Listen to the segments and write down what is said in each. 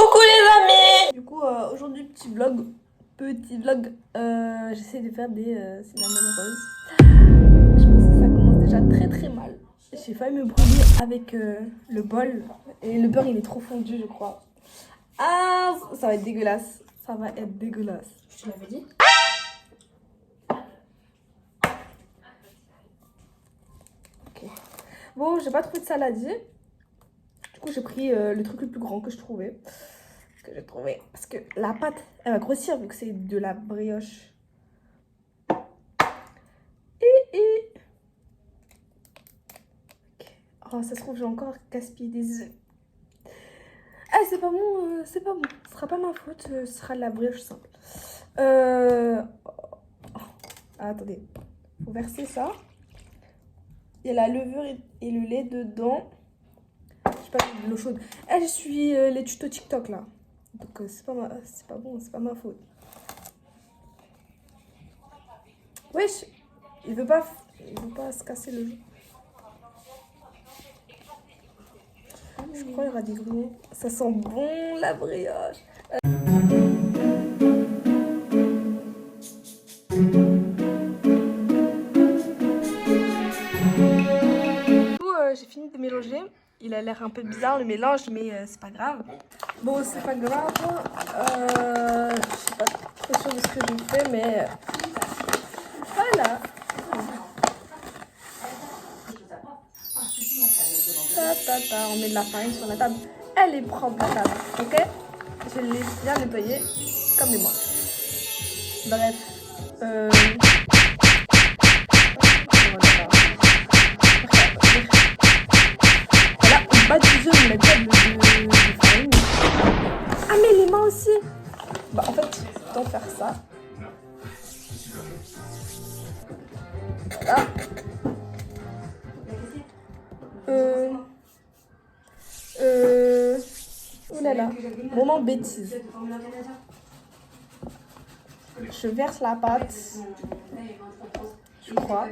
Coucou les amis. Du coup, aujourd'hui, petit vlog. J'essaie de faire des cinnamon roses. Je pense que ça commence déjà très mal. J'ai failli me brûler avec le bol. Et le beurre, il est trop fondu, je crois. Ah, ça va être dégueulasse. Ça va être dégueulasse. Je te l'avais dit. Ok. Bon, j'ai pas trouvé de saladier. Du coup, j'ai pris le truc le plus grand que je trouvais. Que j'ai trouvé. Parce que la pâte, elle va grossir vu que c'est de la brioche. Ok. Oh, ça se trouve, j'ai encore gaspillé des œufs. Ah, c'est pas bon, c'est pas bon. Ce sera pas ma faute, ce sera de la brioche simple. Ah, attendez. Faut verser ça. Il y a la levure et le lait dedans. Je sais pas, de l'eau chaude. Ah, je suis les tutos TikTok là. Donc c'est pas bon, c'est pas ma faute. Wesh, il veut pas se casser le jeu. Je crois qu'il y aura des grumeaux. Ça sent bon la brioche. J'ai fini de mélanger. Il a l'air un peu bizarre le mélange, mais c'est pas grave. Bon, c'est pas grave. Je suis pas trop sûre de ce que je fais, mais voilà. On met de la farine sur la table. Elle est propre la table, ok? Je l'ai bien nettoyée comme des mois. Bref. Voilà, on bat du œuf, on met de farine. Ah, mais les mains aussi. Bah, en fait, autant faire ça. Voilà. Oh là là, moment bêtise. Je verse la pâte. Je crois.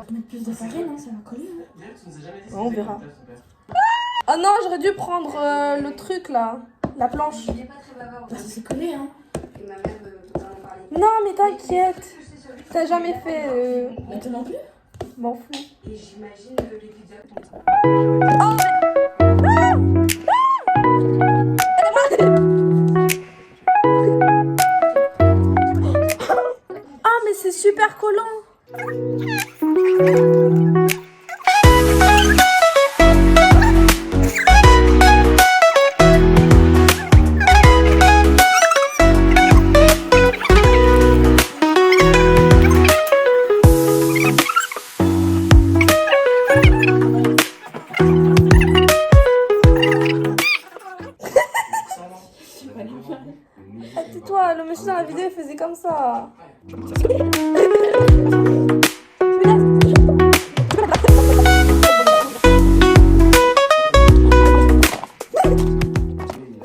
Mettre plus de farine, hein, ça va coller. Ouais, on verra. Oh non, j'aurais dû prendre le truc là, la planche. Ça s'est collé, hein. Non, mais t'inquiète. T'as jamais fait. Mais toi non plus. M'en fous. Et j'imagine l'épisode comme ça. Oh, ah, mais c'est super collant. Tais-toi, le monsieur dans la vidéo il faisait comme ça.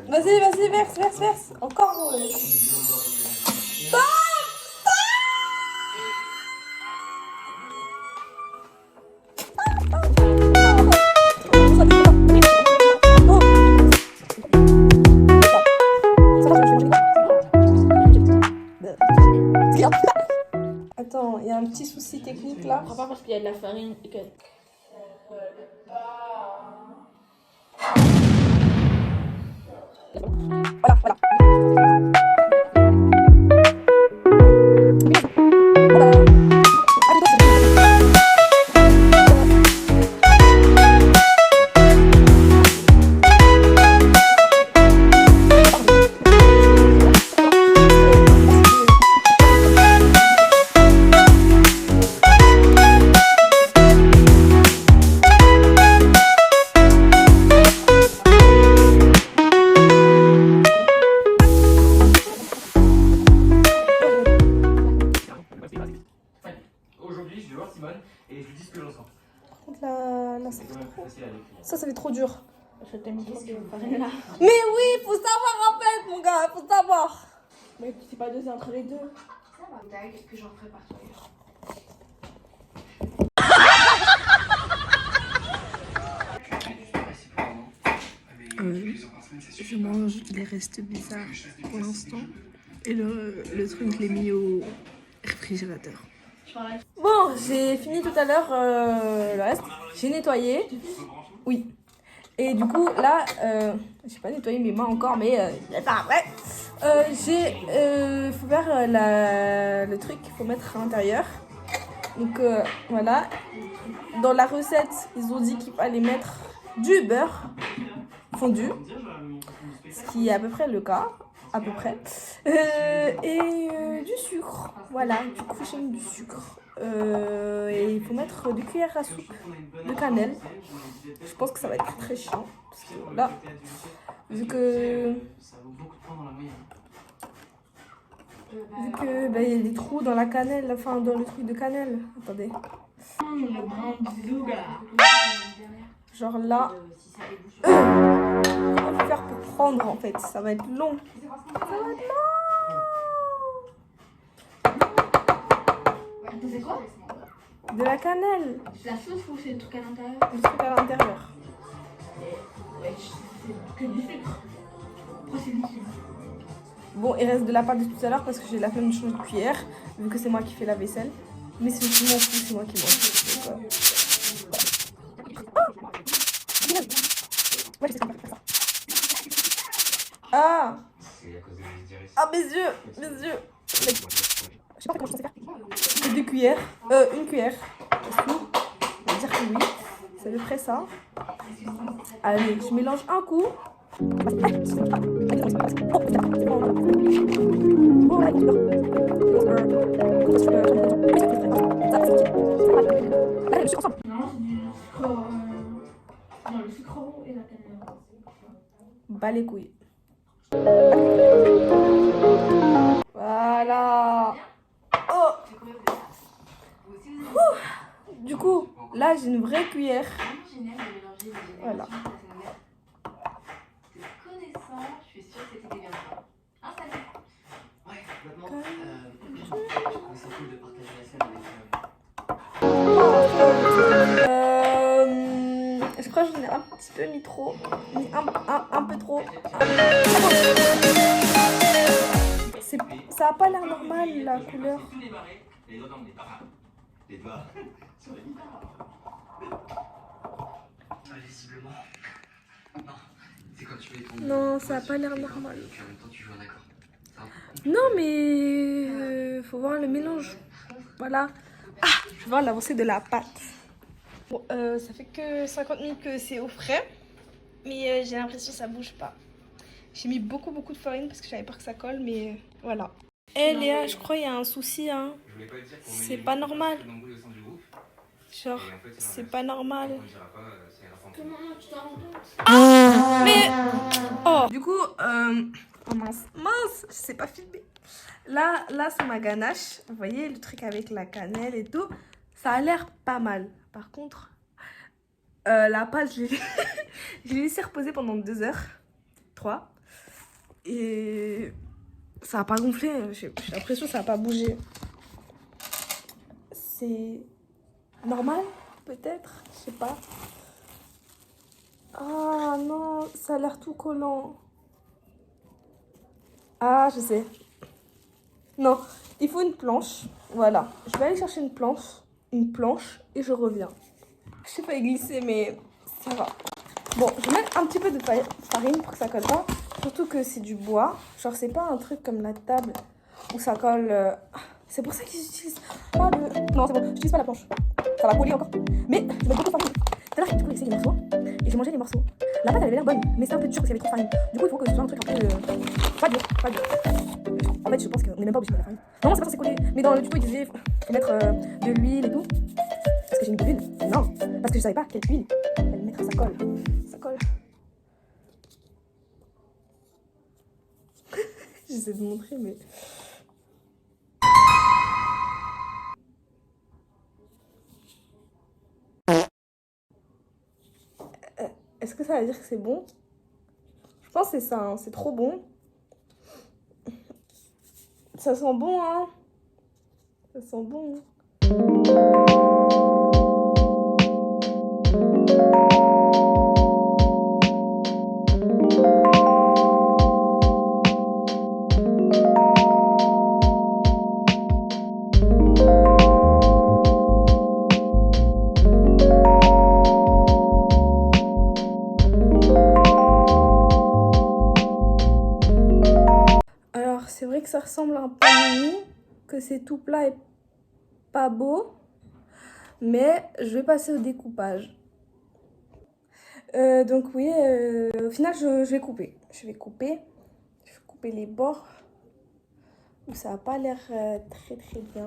Vas-y, verse. Encore. Stop! Attends, il y a un petit souci technique là. Je crois pas parce qu'il y a de la farine et que. Voilà. Aujourd'hui, je vais voir Simone et je lui dis ce que j'en sens. Par contre, là C'est quand même plus facile à décrire. ça fait trop dur. Je t'ai mis trop de farine là. Mais oui, faut savoir en fait, mon gars, faut savoir. Mais c'est pas dosé entre les deux. Ça va, qu'est-ce que j'en ferai par toi? Je mange les restes bizarres pour l'instant. Et le truc, je l'ai mis au réfrigérateur. Bon, j'ai fini tout à l'heure le reste. J'ai nettoyé. Oui. Et du coup, là, j'ai pas nettoyé mes mains encore, mais pas après. Faut faire le truc qu'il faut mettre à l'intérieur. Donc voilà. Dans la recette, ils ont dit qu'il fallait mettre du beurre fondu. Ce qui est à peu près le cas. À peu près. Et du sucre. Voilà, du coup, j'ai mis du sucre. Et il faut mettre 2 cuillères à soupe de cannelle. Je pense que ça va être très chiant. Parce que là, vu que bah, y a des trous dans la cannelle, enfin dans le truc de cannelle. Attendez. Genre là. Comment faire pour prendre en fait? Ça va être long. Ça va être long. C'est quoi? De la cannelle. C'est la sauce ou c'est le truc à l'intérieur? Le truc à l'intérieur. Ouais, c'est que du sucre. Pourquoi c'est liquide? Bon, il reste de la pâte de tout à l'heure parce que j'ai la flemme de changer de cuillère, vu que c'est moi qui fais la vaisselle. Mais c'est je m'en fous, c'est moi qui mange. Donc, ouais, je sais comment faire ça. Ah! Ah, mes yeux! Mes yeux! Je sais pas comment je sais faire. 2 cuillères. 1 cuillère. On va dire que oui. C'est à peu près ça. Allez, je mélange un coup. Non, c'est du sucre. Non, le sucre et la cannelle. Bas les couilles. Voilà. Oh. Du coup, là j'ai une vraie cuillère. Voilà. Je suis sûre que c'était bien ça. Ouais, maintenant, je trouve ça cool de partager la scène avec Je crois que j'en ai un petit peu mis trop. Mis un peu trop. Ça a pas l'air normal la couleur. les doigts dans le nez. Les doigts sur les doigts. Visiblement. Non, c'est quand tu mets ton. Non, ça a pas l'air normal. Et puis en même temps, tu joues un accord. Non, mais faut voir le mélange. Voilà. Ah, je vais voir l'avancée de la pâte. Bon, ça fait que 50 minutes que c'est au frais. Mais j'ai l'impression que ça bouge pas. J'ai mis beaucoup de farine parce que j'avais peur que ça colle, mais voilà. Eh Léa, je crois qu'il y a un souci, hein. C'est pas normal. Genre, c'est pas normal. Mais... Oh, du coup, oh mince, je sais pas filmer. Là c'est ma ganache. Vous voyez, le truc avec la cannelle et tout. Ça a l'air pas mal. Par contre, la pâte, je l'ai laissé reposer pendant 2 heures. 3. Et ça a pas gonflé. J'ai l'impression que ça a pas bougé. C'est normal, peut-être. Je sais pas. Ah non, ça a l'air tout collant. Ah, je sais. Non, il faut une planche. Voilà. Je vais aller chercher une planche et je reviens. Je sais pas y glisser, mais ça va. Bon, je vais mettre un petit peu de farine pour que ça colle pas. Surtout que c'est du bois. Genre, c'est pas un truc comme la table où ça colle. C'est pour ça qu'ils utilisent pas le... Non, c'est bon, j'utilise pas la planche. Ça va coller encore. Mais je mets beaucoup de farine. Tout à l'heure, du coup, j'ai essayé les morceaux et j'ai mangé les morceaux. La pâte, elle avait l'air bonne, mais c'est un peu dur parce qu'il y avait trop de farine. Du coup, il faut que ce soit un truc un peu... Pas dur. En fait, je pense qu'on est même pas obligé de mettre la farine. Non, c'est pas censé coller. Mais dans le tuto, il disait faut mettre de l'huile et tout. Parce que j'ai mis de l'huile. Non, parce que je savais pas quelle huile fallait mettre, ça colle. Ça colle. J'essaie de montrer, mais... Est-ce que ça veut dire que c'est bon? Je pense que c'est ça, hein. C'est trop bon. Ça sent bon, hein. Ça sent bon. ça ressemble à un panini, que c'est tout plat et pas beau. Mais je vais passer au découpage. Donc oui, au final, je vais couper. Je vais couper les bords où ça n'a pas l'air très très bien.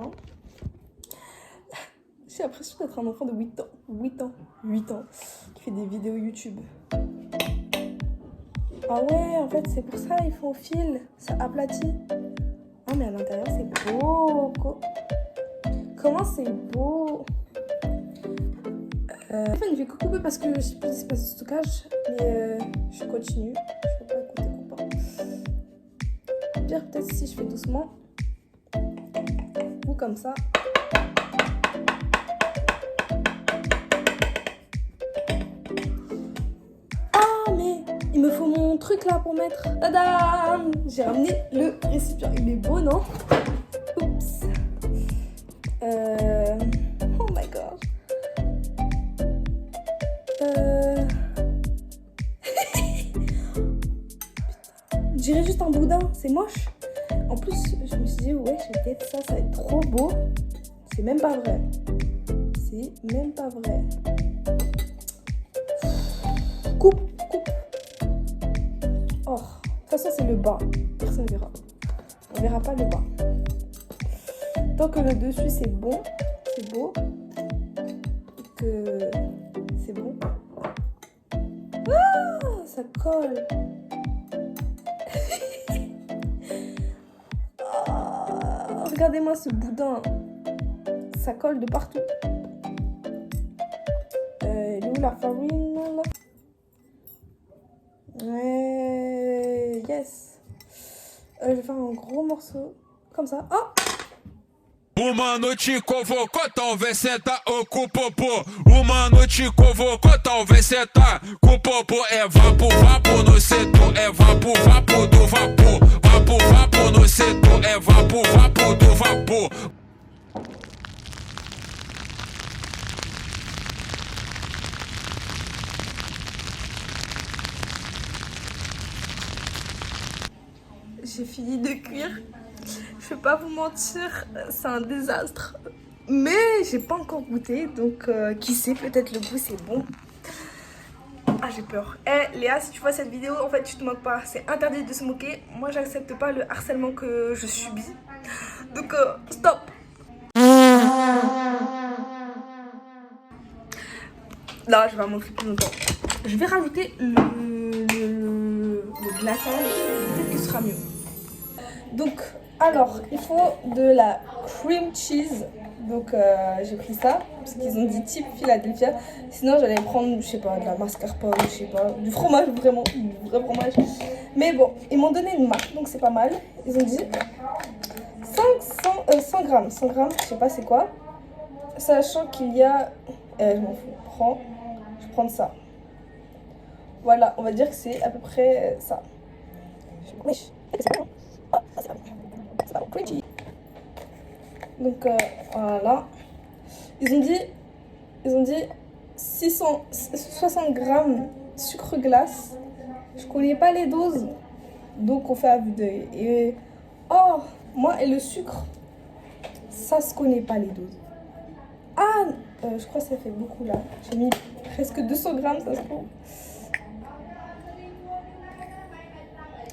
J'ai l'impression d'être un enfant de 8 ans, qui fait des vidéos YouTube. Ah ouais, en fait, c'est pour ça, ils font au fil, ça aplatit. Ah, mais à l'intérieur, c'est beau. Comment c'est beau. Enfin, je vais couper parce que je sais plus d'espace de stockage, mais je continue. Je ne vais pas écouter coupant. Pire, peut-être si je fais doucement. Ou comme ça. Ah, mais il me faut mon truc là pour mettre. Tadam! J'ai ramené le récipient. Il est beau, non? Oups. Oh my god. Je dirais juste un boudin, c'est moche. En plus, je me suis dit, ouais, peut-être ça va être trop beau. C'est même pas vrai. C'est même pas vrai. Coupe. Oh, de toute façon, c'est le bas. Personne ne verra. On verra pas le bas. Tant que le dessus, c'est bon, c'est beau. Et que c'est bon. Ah, ça colle. Regardez-moi ce boudin. Ça colle de partout. Elle est où la farine là? Ouais, yes. Je vais faire un gros morceau. Comme ça. Oh! O mano te convocou, talvez senta ou com o popô. O mano te convocou, talvez senta com o popô. É vapo no setor, é vapo do vapor. Vapo no setor, é vapo do vapor. J'ai fini de cuire. Je vais pas vous mentir, c'est un désastre. Mais j'ai pas encore goûté, donc qui sait, peut-être le goût c'est bon. Ah, j'ai peur. Eh Léa, si tu vois cette vidéo, en fait tu te moques pas. C'est interdit de se moquer. Moi j'accepte pas le harcèlement que je subis. Donc stop. Là, je vais montrer plus longtemps. Je vais rajouter le glaçage. Peut-être que ce sera mieux. Donc, alors, il faut de la cream cheese. Donc, j'ai pris ça. Parce qu'ils ont dit type Philadelphia. Sinon, j'allais prendre, je sais pas, de la mascarpone, je sais pas. Du fromage, vraiment. Du vrai fromage. Mais bon, ils m'ont donné une marque. Donc, c'est pas mal. Ils ont dit 100 grammes. 100 grammes, je sais pas c'est quoi. Sachant qu'il y a... je m'en fous. Je vais prendre ça. Voilà, on va dire que c'est à peu près ça. Wesh, c'est pas bon. Oh, ça c'est pas bon. C'est pas bon, crunchy. Donc voilà. Ils ont dit 60 grammes sucre glace. Je connais pas les doses. Donc on fait à vue d'œil. Et oh, moi et le sucre, ça se connaît pas les doses. Ah, je crois que ça fait beaucoup là. J'ai mis presque 200 grammes, ça se trouve.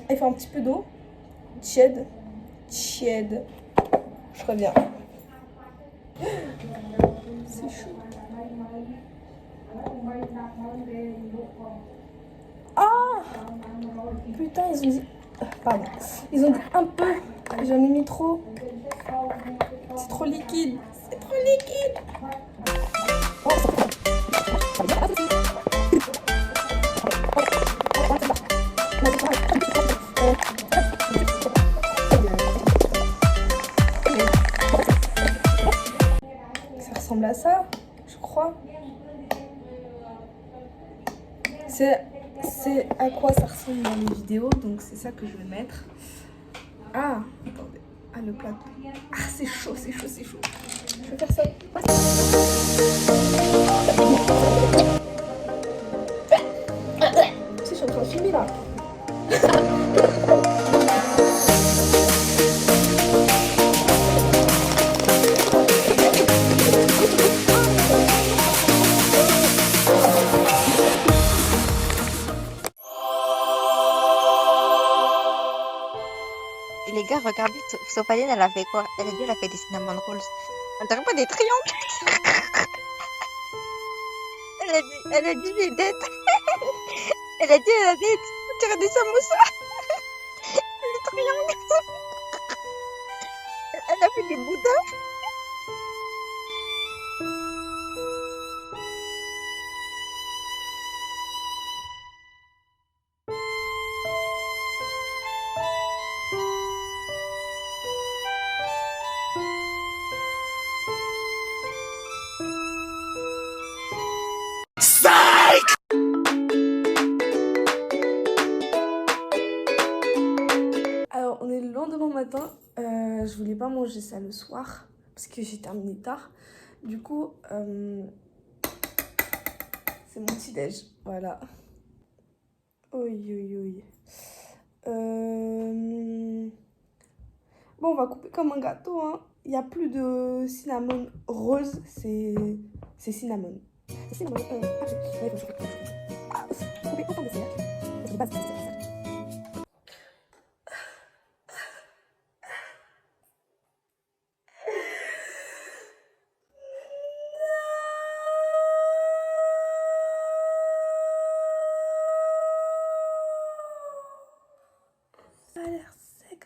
Il faut un petit peu d'eau. Tiède. Je reviens. C'est chaud. Ah! Putain, ils ont dit... Pardon. Ils ont dit un peu. J'en ai mis trop. C'est trop liquide. C'est trop liquide. Ça ressemble à ça, je crois. C'est à quoi ça ressemble dans les vidéos, donc c'est ça que je vais mettre. Ah, attendez. Ah, le plateau. Ah, c'est chaud. Je vais faire ça. Si, je suis en train de filmer là. gars, regardez, Sopaline, elle a fait quoi? Elle a dit, elle a fait des cinnamon rolls. On dirait pas des triangles. Elle a dit des dettes. Elle a dit, elle a des, on dirait des samoussas. Des triangles. Elle a fait des boudins. Alors, on est le lendemain matin. Je voulais pas manger ça le soir parce que j'ai terminé tard. Du coup, c'est mon petit déj. Voilà. Oui, oui, oui. Bon, on va couper comme un gâteau. Hein. Il n'y a plus de cinnamon rose, c'est cinnamon. C'est cinnamon. Couper autant de cercles. C'est de base, c'est cercle. Ça a l'air sec.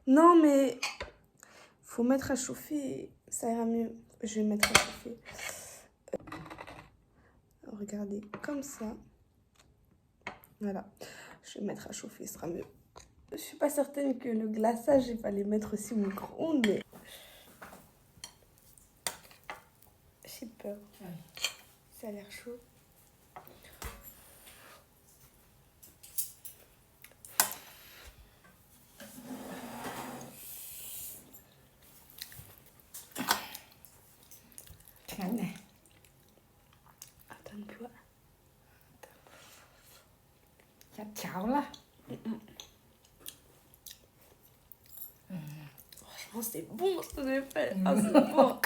Non, mais faut mettre à chauffer. Ça ira mieux. Je vais mettre à chauffer. Regardez, comme ça. Voilà. Je vais mettre à chauffer, ce sera mieux. Je suis pas certaine que le glaçage, il fallait mettre aussi au micro-ondes, mais j'ai peur. Ça a l'air chaud. Attends-toi. Chắc cháo là. Franchement, c'est bon ce que j'ai fait. Ah, c'est bon.